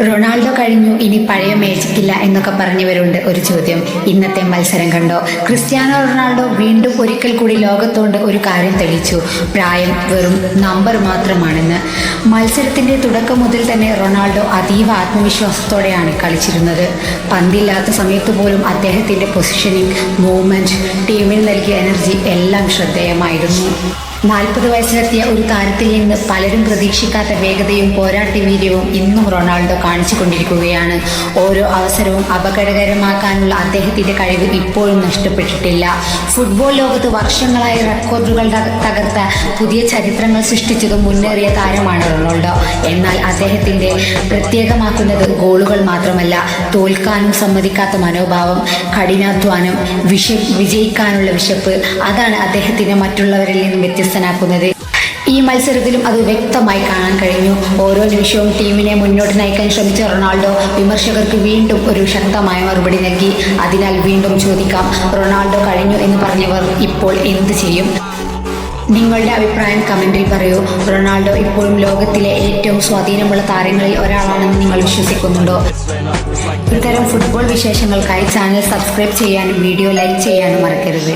Ronaldo കഴിഞ്ഞു, ഇനി പഴയ മേജിക്കില്ല എന്നൊക്കെ പറഞ്ഞവരുണ്ട്. ഒരു ചോദ്യം, ഇന്നത്തെ മത്സരം കണ്ടോ? ക്രിസ്ത്യാനോ റൊണാൾഡോ വീണ്ടും ഒരിക്കൽ കൂടി ലോകത്തോണ്ട് ഒരു കാര്യം തെളിയിച്ചു. പ്രായം വെറും നമ്പർ മാത്രമാണെന്ന്. മത്സരത്തിന്റെ തുടക്കം മുതൽ തന്നെ റൊണാൾഡോ അതീവ ആത്മവിശ്വാസത്തോടെയാണ് കളിച്ചിരുന്നത്. പന്തില്ലാത്ത സമയത്ത് പോലും അദ്ദേഹത്തിന്റെ പൊസിഷനിങ്, മൂവ്മെന്റ്, ടീമിന് നൽകിയ എനർജി എല്ലാം ശ്രദ്ധേയമായിരുന്നു. 40 വയസ്സിലെത്തിയ ഒരു താരത്തിൽ നിന്ന് പലരും പ്രതീക്ഷിക്കാത്ത വേഗതയും പോരാട്ടവീര്യവും ഇന്നും റൊണാൾഡോ കാണിച്ചുകൊണ്ടിരിക്കുകയാണ്. ഓരോ അവസരവും അപകടകരമാക്കാനുള്ള അദ്ദേഹത്തിന്റെ കഴിവ് ഇപ്പോഴും നഷ്ടപ്പെട്ടിട്ടില്ല. ഫുട്ബോൾ ലോകത്ത് വർഷങ്ങളായി റെക്കോർഡുകൾ തകർത്ത പുതിയ ചരിത്രങ്ങൾ സൃഷ്ടിച്ചതും മുന്നേറിയ താരമാണ് റൊണാൾഡോ. എന്നാൽ അദ്ദേഹത്തിന്റെ പ്രത്യേകമാക്കുന്നത് ഗോളുകൾ മാത്രമല്ല, തോൽക്കാനും സമ്മതിക്കാത്ത മനോഭാവം, കഠിനാധ്വാനം, വിജയിക്കാനുള്ള വിശപ്പ്. അതാണ് അദ്ദേഹത്തിന് മറ്റുള്ളവരിൽ നിന്നും വ്യത്യസ്തനാക്കുന്നത്. ഈ മത്സരത്തിലും അത് വ്യക്തമായി കാണാൻ കഴിഞ്ഞു. ഓരോ നിമിഷവും ടീമിനെ മുന്നോട്ട് നയിക്കാൻ ശ്രമിച്ച റൊണാൾഡോ വിമർശകർക്ക് വീണ്ടും ഒരു ശക്തമായ മറുപടി നൽകി. അതിനാൽ വീണ്ടും ചോദിക്കാം, റൊണാൾഡോ കഴിഞ്ഞു എന്ന് പറഞ്ഞവർ ഇപ്പോൾ എന്ത് ചെയ്യും? നിങ്ങളുടെ അഭിപ്രായം കമന്റിൽ പറയൂ. റൊണാൾഡോ ഇപ്പോഴും ലോകത്തിലെ ഏറ്റവും സ്വാധീനമുള്ള താരങ്ങളിൽ ഒരാളാണെന്ന് നിങ്ങൾ വിശ്വസിക്കുന്നുണ്ടോ? ഇത്തരം ഫുട്ബോൾ വിശേഷങ്ങൾക്കായി ചാനൽ സബ്സ്ക്രൈബ് ചെയ്യാനും വീഡിയോ ലൈക്ക് ചെയ്യാനും മറക്കരുത്.